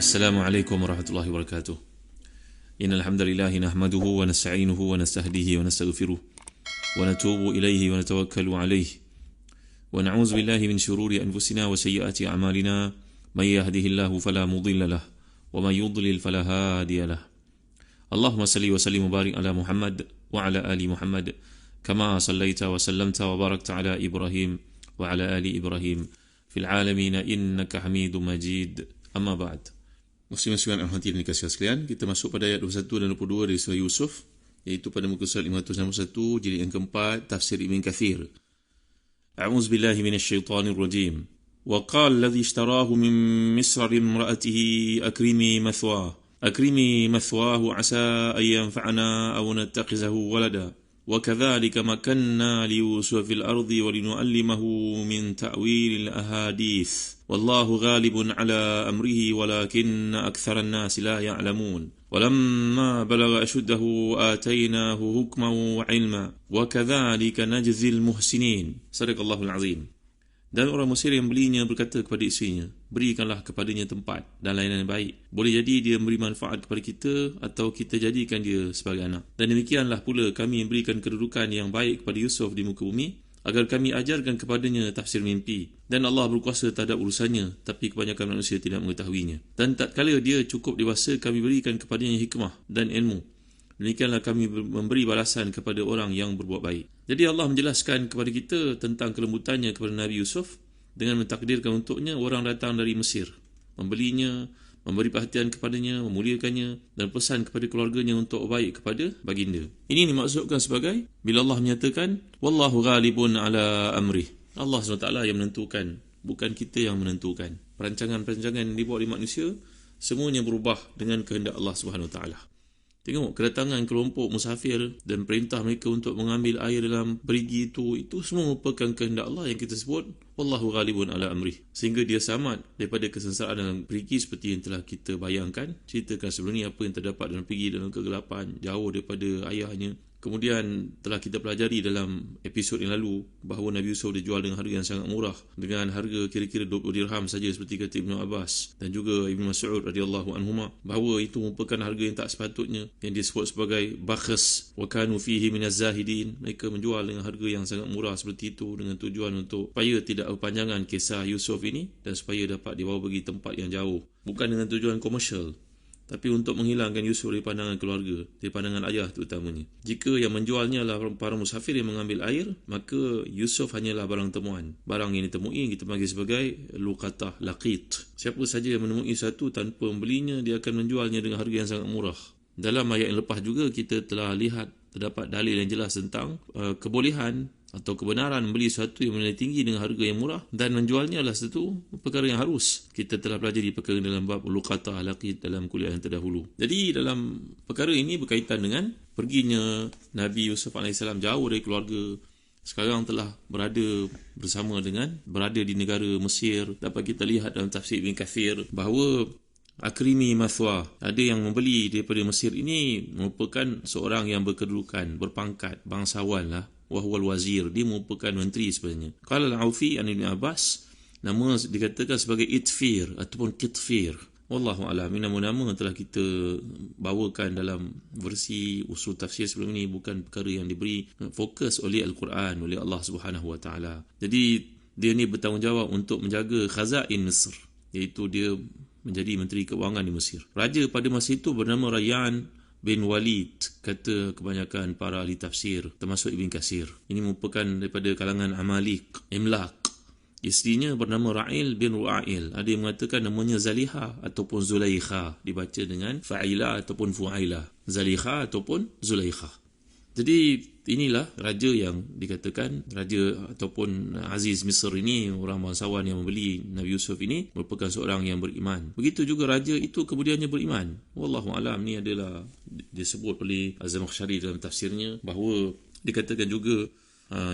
السلام عليكم ورحمة الله وبركاته. إن الحمد لله نحمده ونستعينه ونستهديه ونستغفره ونتوب إليه ونتوكل عليه ونعوذ بالله من شرور أنفسنا وسيئات أعمالنا. من يهده الله فلا مضل له ومن يضلل فلا هادي له. اللهم صل وسلم وبارك على محمد وعلى آل محمد كما صليت وسلمت وباركت على إبراهيم وعلى آل إبراهيم في العالمين إنك حميد مجيد. أما بعد. Muslim-muslimin al-hati dan dikasihi sekalian, kita masuk pada ayat 21 dan 22 dari surah Yusuf, iaitu pada muka surat 561 jilid yang keempat, tafsir Ibn Kathir. A'udzu billahi minasyaitonir rajim. Wa qala alladhi ishtarahu min Misr limra'atihi akrimi mathwahu asa an yanfa'ana aw nattakhizahu walada. Wa kadzalika makanna li Yusuf fil ardi wa linu'allimahu min ta'wilil ahadits. والله غالب على أمره ولكن أكثر الناس لا يعلمون ولما بلغ أشده آتيناه حكما وعلما وكذلك نجزي المحسنين. صدق الله العظيم. Dan orang Mesir yang belinya berkata kepada isterinya, berikanlah kepadanya tempat dan layanan yang baik. Boleh jadi dia memberi manfaat kepada kita atau kita jadikan dia sebagai anak. Dan demikianlah pula kami memberikan kedudukan yang baik kepada Yusuf di muka bumi, agar kami ajarkan kepadanya tafsir mimpi. Dan Allah berkuasa terhadap urusannya, tapi kebanyakan manusia tidak mengetahuinya. Dan tatkala dia cukup dewasa, kami berikan kepadanya hikmah dan ilmu. Demikianlah kami memberi balasan kepada orang yang berbuat baik. Jadi Allah menjelaskan kepada kita tentang kelembutannya kepada Nabi Yusuf dengan mentakdirkan untuknya orang datang dari Mesir, membelinya, memberi perhatian kepadanya, memuliakannya dan pesan kepada keluarganya untuk baik kepada baginda. Ini dimaksudkan sebagai bila Allah menyatakan wallahu ghalibun ala amrih. Allah SWT yang menentukan, bukan kita yang menentukan. Perancangan-perancangan yang dibuat oleh manusia semuanya berubah dengan kehendak Allah SWT. Tengok kedatangan kelompok musafir dan perintah mereka untuk mengambil air dalam perigi itu semua merupakan kehendak Allah yang kita sebut wallahu ghalibun ala amrih. Sehingga dia selamat daripada kesengsaraan dalam perigi seperti yang telah kita bayangkan. Ceritakan sebelum ni apa yang terdapat dalam perigi dalam kegelapan, jauh daripada ayahnya. Kemudian telah kita pelajari dalam episod yang lalu bahawa Nabi Yusuf dijual dengan harga yang sangat murah, dengan harga kira-kira 20 dirham saja seperti kata Ibn Abbas dan juga Ibn Mas'ud radhiyallahu anhuma, bahawa itu merupakan harga yang tak sepatutnya, yang disebut sebagai bakhs wa kanu fihi minaz zahidin. Mereka menjual dengan harga yang sangat murah seperti itu dengan tujuan untuk supaya tidak berpanjangan kisah Yusuf ini dan supaya dapat dibawa pergi tempat yang jauh, bukan dengan tujuan komersial, tapi untuk menghilangkan Yusuf dari pandangan keluarga, dari pandangan ayah terutamanya. Jika yang menjualnya adalah para musafir yang mengambil air, maka Yusuf hanyalah barang temuan. Barang yang ditemui kita panggil sebagai luqatah, laqit. Siapa saja yang menemui satu tanpa membelinya, dia akan menjualnya dengan harga yang sangat murah. Dalam ayat yang lepas juga kita telah lihat terdapat dalil yang jelas tentang kebolehan atau kebenaran membeli sesuatu yang bernilai tinggi dengan harga yang murah dan menjualnya adalah satu perkara yang harus. Kita telah pelajari perkara dalam bab luqatah laqit dalam kuliah yang terdahulu. Jadi dalam perkara ini berkaitan dengan perginya Nabi Yusuf AS jauh dari keluarga. Sekarang telah berada di negara Mesir. Dapat kita lihat dalam tafsir Ibn Kathir bahawa akrimi mathwa, ada yang membeli daripada Mesir ini merupakan seorang yang berkedudukan, berpangkat, bangsawan lah. Wahwal wazir, dia merupakan menteri sebenarnya. Qala al-Aufi an Ibn Abbas, nama dikatakan sebagai Itfir ataupun Kitfir. Wallahu a'lam. Nama-nama telah kita bawakan dalam versi usul tafsir sebelum ini, bukan perkara yang diberi fokus oleh Al-Quran, oleh Allah Subhanahu Wa Taala. Jadi dia ni bertanggungjawab untuk menjaga khazain Mesir, iaitu dia menjadi menteri keuangan di Mesir. Raja pada masa itu bernama Rayyan bin Walid, kata kebanyakan para ahli tafsir termasuk Ibn Katsir. Ini merupakan daripada kalangan Amalik, Imlaq. Isterinya bernama Ra'il bin Ru'ail. Ada yang mengatakan namanya Zaliha ataupun Zulaikha, dibaca dengan fa'ila ataupun fu'aila, Zaliha ataupun Zulaikha. Jadi inilah raja yang dikatakan raja ataupun Aziz Misr ini, orang bangsawan yang membeli Nabi Yusuf ini merupakan seorang yang beriman. Begitu juga raja itu kemudiannya beriman. Wallahu alam. Ni adalah disebut oleh Az-Zamakhsyari dalam tafsirnya bahawa dikatakan juga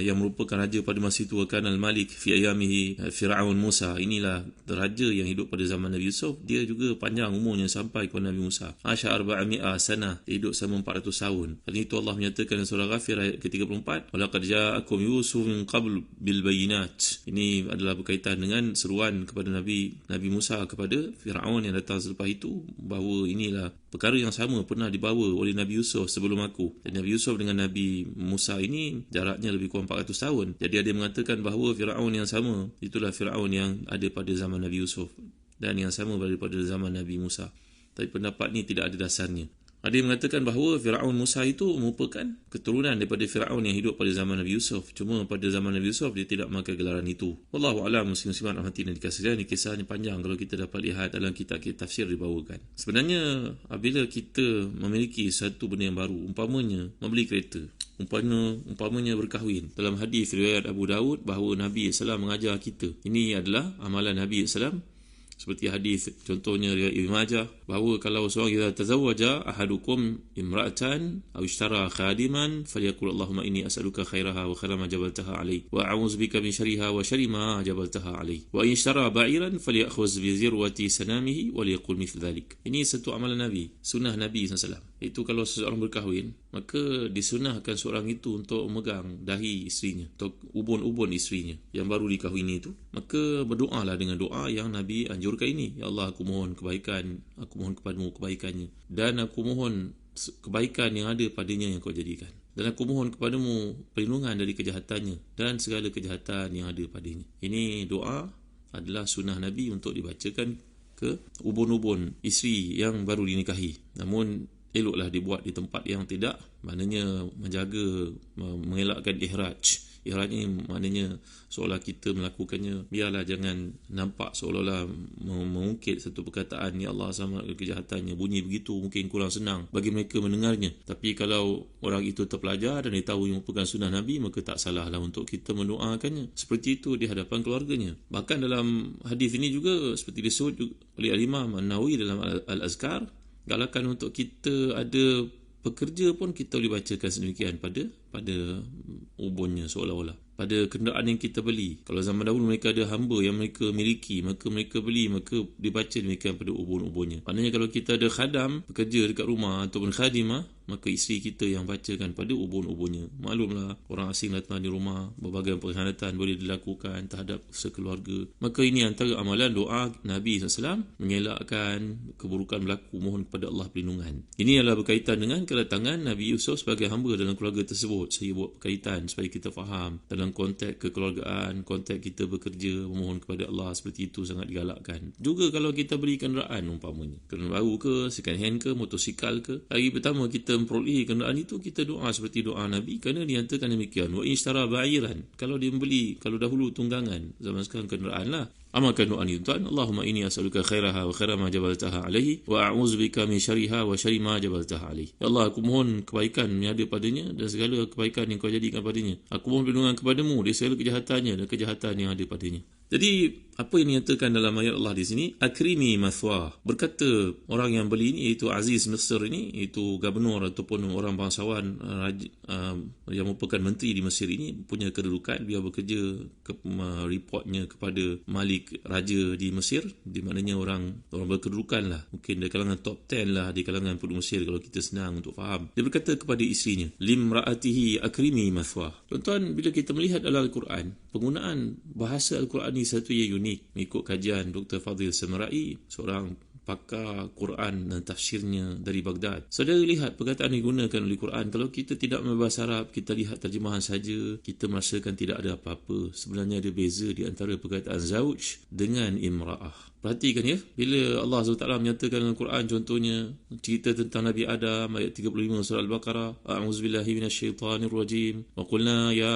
yang merupakan raja pada masa itu, kan al-malik fi ayamihi Fir'aun Musa. Inilah raja yang hidup pada zaman Nabi Yusuf. Dia juga panjang umurnya sampai kepada Nabi Musa. Asya 400 sanah, hidup selama 400 tahun. Hal itu Allah menyatakan dalam surah Ghafir ayat ke-34, walaqad ja'akum Yusuf min qabl bil bayinat. Ini adalah berkaitan dengan seruan kepada Nabi Musa kepada Fir'aun yang datang selepas itu, bahawa inilah perkara yang sama pernah dibawa oleh Nabi Yusuf sebelum aku. Dan Nabi Yusuf dengan Nabi Musa ini jaraknya lebih kurang 400 tahun. Jadi ada yang mengatakan bahawa Fir'aun yang sama itulah Fir'aun yang ada pada zaman Nabi Yusuf, dan yang sama pada zaman Nabi Musa. Tapi pendapat ni tidak ada dasarnya. Ada yang mengatakan bahawa Fir'aun Musa itu merupakan keturunan daripada Fir'aun yang hidup pada zaman Nabi Yusuf. Cuma pada zaman Nabi Yusuf dia tidak memakai gelaran itu. Wallahu a'lam. Muslim-muslimat rahmati dan dikasihi. Ini kisahnya panjang kalau kita dapat lihat dalam kitab-kitab tafsir dibawakan. Sebenarnya apabila kita memiliki satu benda yang baru, umpamanya membeli kereta, umpamanya berkahwin, dalam hadis riwayat Abu Daud bahawa Nabi SAW mengajar kita, ini adalah amalan Nabi SAW. Seperti hadis contohnya riwayat Ibnu Majah bahawa kalau seorang idza tazawwaja ahadukum imra'atan aw ishtara khadiman falyaqul Allahumma inni as'aluka khairaha wa khaira ma jabaltaha alayhi wa a'udzu bika min syarriha wa syarri ma jabaltaha alayhi wa in ishtara ba'iran falyakhuz bi zirwati sanamihi wa liyaqul mithl dhalik. Ini satu amalan Nabi, sunnah Nabi SAW. Itu kalau seseorang berkahwin, maka disunahkan seorang itu untuk memegang dahi isterinya atau ubun-ubun isterinya yang baru dikahwini itu. Maka berdoalah dengan doa yang Nabi anjurkan ini. Ya Allah, aku mohon kebaikan, aku mohon kepadamu kebaikannya, dan aku mohon kebaikan yang ada padanya yang kau jadikan, dan aku mohon kepadamu perlindungan dari kejahatannya dan segala kejahatan yang ada padanya. Ini doa adalah sunnah Nabi untuk dibacakan ke ubun-ubun isteri yang baru dinikahi. Namun eloklah dibuat di tempat yang tidak, maknanya menjaga, mengelakkan ihraj. Ihraj ni maknanya seolah kita melakukannya, biarlah jangan nampak seolah-olah mengungkit satu perkataan ya Allah sama kejahatannya. Bunyi begitu mungkin kurang senang bagi mereka mendengarnya, tapi kalau orang itu terpelajar dan dia tahu yang merupakan sunnah Nabi, maka tak salahlah untuk kita mendoakannya seperti itu di hadapan keluarganya. Bahkan dalam hadis ini juga seperti disebut oleh Al-Imam An-Nawawi dalam Al-Azkar, galakan untuk kita ada pekerja pun kita boleh bacakan sedemikian pada ubunnya, seolah-olah pada kenderaan yang kita beli. Kalau zaman dahulu mereka ada hamba yang mereka miliki, maka mereka beli, maka dibaca demikian pada ubun-ubunnya. Maknanya kalau kita ada khadam bekerja dekat rumah ataupun khadimah, maka isteri kita yang bacakan pada ubun-ubunnya. Maklumlah orang asing datang di rumah, berbagai pengkhianatan boleh dilakukan terhadap sekeluarga. Maka ini antara amalan doa Nabi SAW mengelakkan keburukan berlaku, mohon kepada Allah perlindungan. Ini adalah berkaitan dengan kedatangan Nabi Yusuf sebagai hamba dalam keluarga tersebut. Saya buat berkaitan supaya kita faham dalam konteks kekeluargaan, konteks kita bekerja, memohon kepada Allah, seperti itu sangat digalakkan. Juga kalau kita beli kenderaan umpamanya, kenderaan baru ke, second hand ke, motosikal ke, hari pertama kita memperoleh kenderaan itu, kita doa seperti doa Nabi, kerana dinyatakan demikian. Wa ishtara ba'iran, kalau dia membeli, kalau dahulu tunggangan, zaman sekarang kenderaan lah, amalkan doa ni tuan. Allahumma inni as'aluka khairaha wa khaira ma jabaltaha alaihi wa a'udzu bika min syarriha wa syarri ma jabaltaha alaihi. Ya Allah, aku mohon kebaikan yang ada padanya dan segala kebaikan yang kau jadikan padanya. Aku mohon perlindungan kepadamu dari segala kejahatannya dan kejahatan yang ada padanya. Jadi apa yang dinyatakan dalam ayat Allah di sini, akrimi mathwa. Berkata orang yang beli ini, iaitu Aziz Mesir ini, iaitu gubernur ataupun orang bangsawan yang merupakan menteri di Mesir ini, punya kedudukan, dia bekerja reportnya kepada Malik, raja di Mesir, di maknanya orang berkedudukan lah, mungkin di kalangan top 10 lah di kalangan penduduk Mesir kalau kita senang untuk faham. Dia berkata kepada isterinya, limra'atihi akrimi mathwa. Tuan-tuan, bila kita melihat dalam Al-Quran, penggunaan bahasa Al-Quran ini satu yang unik. Mengikut kajian Dr. Fadhil Samarai, seorang pakar Quran dan tafsirnya dari Baghdad, saudara lihat perkataan yang digunakan oleh Quran. Kalau kita tidak berbahasa Arab, kita lihat terjemahan saja, kita merasakan tidak ada apa-apa. Sebenarnya ada beza di antara perkataan zauj dengan imra'ah. Perhatikan ya, bila Allah SWT menyatakan dalam Quran, contohnya cerita tentang Nabi Adam ayat 35 surah Al-Baqarah, a'udzubillahi minasyaitanirrajim wa qulna ya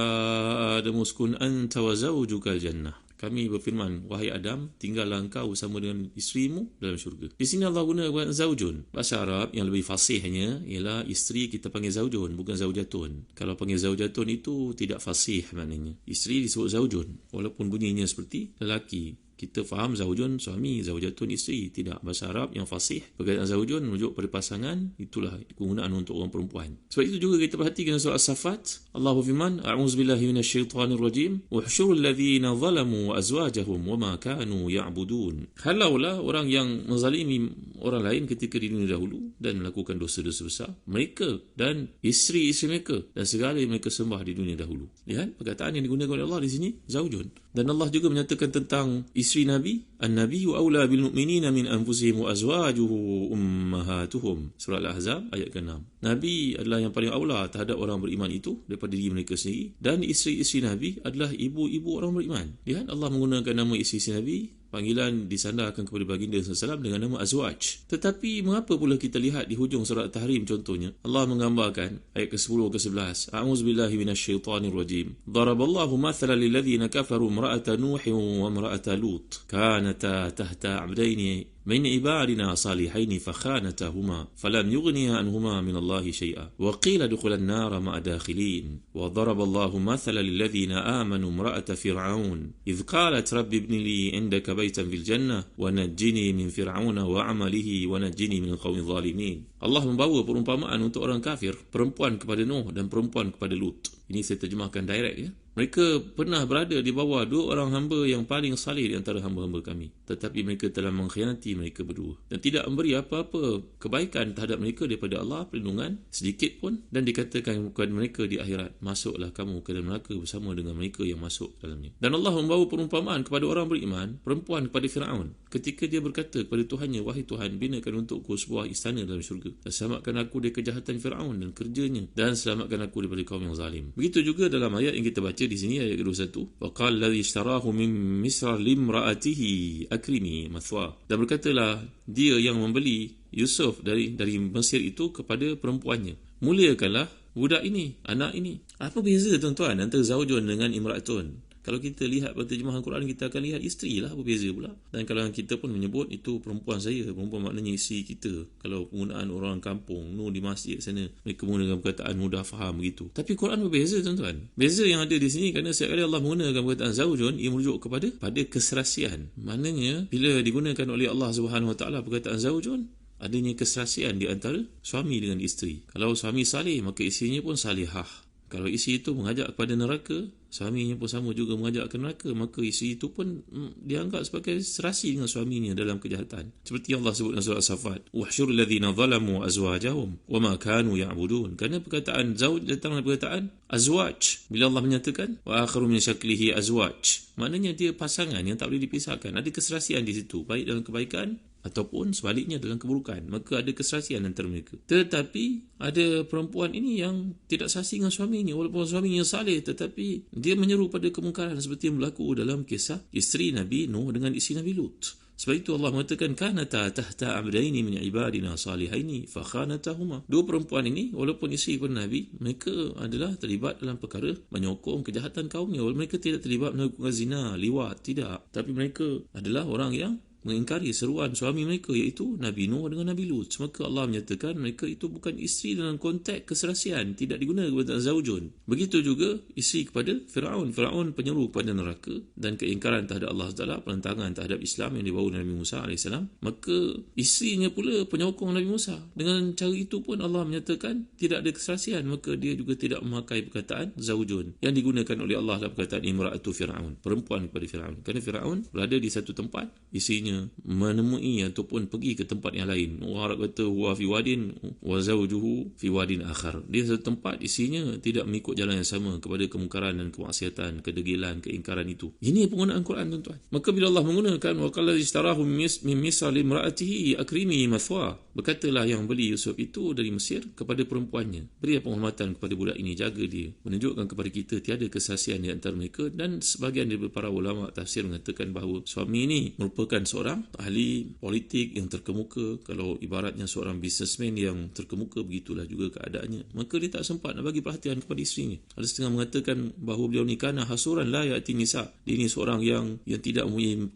Adam uskun anta wa zawjukal jannah. Kami berfirman, wahai Adam, tinggallah engkau bersama dengan isterimu dalam syurga. Di sini Allah guna kata zaujun. Bahasa Arab yang lebih fasihnya ialah isteri kita panggil zaujun, bukan zaujatun. Kalau panggil zaujatun itu tidak fasih maknanya. Isteri disebut zaujun, walaupun bunyinya seperti lelaki. kita faham zaujun suami, zaujatun isteri. Tidak, bahasa Arab yang fasih perkataan zaujun merujuk pada pasangan, itulah penggunaan untuk orang perempuan. Sebab itu juga kita perhatikan surah As-Saffat, Allah berfirman, a'udzubillahi minasyaitanirrajim, wahsyurul ladzina zalamu wa azwajahum wama kanu ya'budun. Kalaulah orang yang menzalimi orang lain ketika di dunia dahulu dan melakukan dosa-dosa besar, mereka dan isteri-isteri mereka dan segala yang mereka sembah di dunia dahulu. Lihat perkataan yang digunakan oleh Allah di sini, zaujun. Dan Allah juga menyatakan tentang isteri Nabi, an-nabiyyu aula bil mu'minina min anfusihim wa azwajuhu ummahatuhum. Surah Al-Ahzab ayat ke-6. Nabi adalah yang paling aula terhadap orang beriman itu daripada diri mereka sendiri, dan isteri-isteri Nabi adalah ibu-ibu orang beriman. Lihat Allah menggunakan nama isteri Nabi, panggilan disandarkan kepada baginda SAW dengan nama azwaj. Tetapi mengapa pula kita lihat di hujung surat Tahrim contohnya, Allah menggambarkan ayat ke-10 ke-11, a'udzubillahi minasyaitanirrajim, daraballahu mathalan lilladzina kafaru imra'ata nuhin wa imra'ata lut kanata tahta 'abdaini من عبادنا صالحين فخانتاهما فلم يغنيا عنهما من الله شيئا وقيل ادخلا النار مع داخلين وضرب الله مثلا للذين آمنوا امرأة فرعون إذ قالت رب ابن لي عندك بيتا في الجنة ونجني من فرعون وعمله ونجني من القوم الظالمين. Allah membawa perumpamaan untuk orang kafir, perempuan kepada Nuh dan perempuan kepada Lut. Ini saya terjemahkan direct ya. Mereka pernah berada di bawah dua orang hamba yang paling saleh di antara hamba-hamba kami, tetapi mereka telah mengkhianati mereka berdua dan tidak memberi apa-apa kebaikan terhadap mereka daripada Allah perlindungan sedikit pun, dan dikatakan kepada mereka di akhirat, masuklah kamu ke dalam neraka bersama dengan mereka yang masuk dalamnya. Dan Allah membawa perumpamaan kepada orang beriman, perempuan kepada Firaun, ketika dia berkata kepada Tuhannya, wahai Tuhan, binakan untukku sebuah istana dalam syurga dan selamatkan aku dari kejahatan Firaun dan kerjanya, dan selamatkan aku daripada kaum yang zalim. Begitu juga dalam ayat yang kita baca di sini, ayat ke-21, waqala alladhi ishtarahu min misra limraatihi akrimi mathwa. Dan berkatalah dia yang membeli Yusuf dari Mesir itu kepada perempuannya, muliakanlah budak ini, anak ini. Apa beza tuan-tuan antara zaujun dengan imra'atun? Kalau kita lihat pada terjemahan Quran, kita akan lihat isteri lah, apa beza pula. Dan kalau kita pun menyebut itu perempuan saya, perempuan maknanya isteri kita. Kalau penggunaan orang kampung, di masjid sana, mereka menggunakan perkataan mudah faham begitu. Tapi Quran berbeza tuan-tuan. Beza yang ada di sini kerana setiap kali Allah menggunakan perkataan zaujun, ia merujuk pada keserasian. Maknanya bila digunakan oleh Allah Subhanahu Wa Taala perkataan zaujun, adanya keserasian di antara suami dengan isteri. Kalau suami saleh, maka isterinya pun salihah. Kalau isteri itu mengajak kepada neraka, suaminya pun sama juga mengajak ke neraka, maka isteri itu pun dianggap sebagai serasi dengan suaminya dalam kejahatan. Seperti Allah sebut dalam surah As-Saffat, wahsyurul ladzina zalamu azwajahum wama kanu ya'budun. Kerana perkataan zauj datang dari perkataan azwaj. Bila Allah menyatakan wa akharu min syaklihi azwaj, maknanya dia pasangan yang tak boleh dipisahkan. Ada keserasian di situ, baik dalam kebaikan ataupun sebaliknya dalam keburukan, maka ada keserasian antara mereka. Tetapi ada perempuan ini yang tidak serasi dengan suaminya, walaupun suaminya saleh, tetapi dia menyeru pada kemungkaran seperti yang berlaku dalam kisah isteri Nabi Nuh dengan isteri Nabi Lut. Sebab itu Allah mengatakan kanata tahta abdaini min ibadina salihaini fakhanatahuma. Dua perempuan ini walaupun isteri pun Nabi, mereka adalah terlibat dalam perkara menyokong kejahatan kaumnya. Walaupun mereka tidak terlibat melakukan zina, liwat, tidak, tapi mereka adalah orang yang mengingkari seruan suami mereka, iaitu Nabi Nuh dengan Nabi Lut. Maka Allah menyatakan mereka itu bukan isteri dalam konteks keserasian, tidak digunakan kepada zaujun. Begitu juga isteri kepada Firaun. Firaun penyeru kepada neraka dan keingkaran terhadap Allah Taala, penentangan terhadap Islam yang dibawa Nabi Musa AS. Maka isterinya pula penyokong Nabi Musa. Dengan cara itu pun Allah menyatakan tidak ada keserasian, maka dia juga tidak memakai perkataan zaujun. Yang digunakan oleh Allah adalah perkataan imra'atu Firaun, perempuan kepada Firaun. Kerana Firaun berada di satu tempat, isterinya menemui ataupun pergi ke tempat yang lain. Orang Arab kata huwa fi wadin wa zawjuhu fi wadin akhar. Dia satu tempat, isinya tidak mengikut jalan yang sama kepada kemungkaran dan kemaksiatan, kedegilan, keingkaran itu. Ini penggunaan Quran tuan-tuan. Maka bila Allah menggunakan wa qala istarahu min misr limraatihi akrimi mathwa, berkatalah yang beli Yusuf itu dari Mesir kepada perempuannya, beri penghormatan kepada budak ini, jaga dia. Menunjukkan kepada kita tiada keserasian di antara mereka. Dan sebahagian daripada para ulama tafsir mengatakan bahawa suami ini merupakan seorang seorang ahli politik yang terkemuka, kalau ibaratnya seorang businessman yang terkemuka, begitulah juga keadaannya. Maka dia tak sempat nak bagi perhatian kepada isterinya. Ada setengah mengatakan bahawa beliau ni kana hasuran la ya'ti nisa. Dia ni seorang yang tidak mempunyai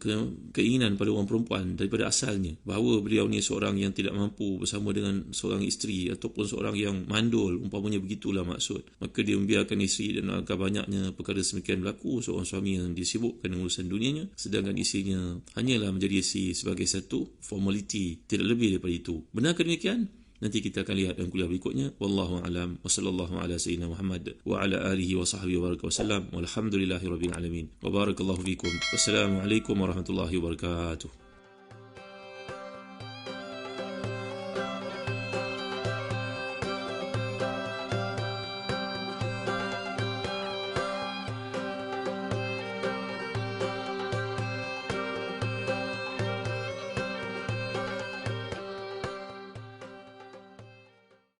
keinginan pada orang perempuan daripada asalnya. Bahawa beliau ni seorang yang tidak mampu bersama dengan seorang isteri, ataupun seorang yang mandul, umpamanya begitulah maksud. Maka dia membiarkan isteri, dan agak banyaknya perkara semikian berlaku. Seorang suami yang disibukkan dengan urusan dunianya, sedangkan isterinya hanyalah menjadi isteri sebagai satu formaliti, tidak lebih daripada itu. Benarkah demikian? Nanti kita akan lihat dalam kuliah berikutnya. Wallahu a'lam, wa sallallahu ala sayyidina Muhammad wa ala alihi wa sahbihi wa baraka wa sallam, walhamdulillahi rabbil alamin, wa barakallahu fikum. Wassalamualaikum warahmatullahi wabarakatuh.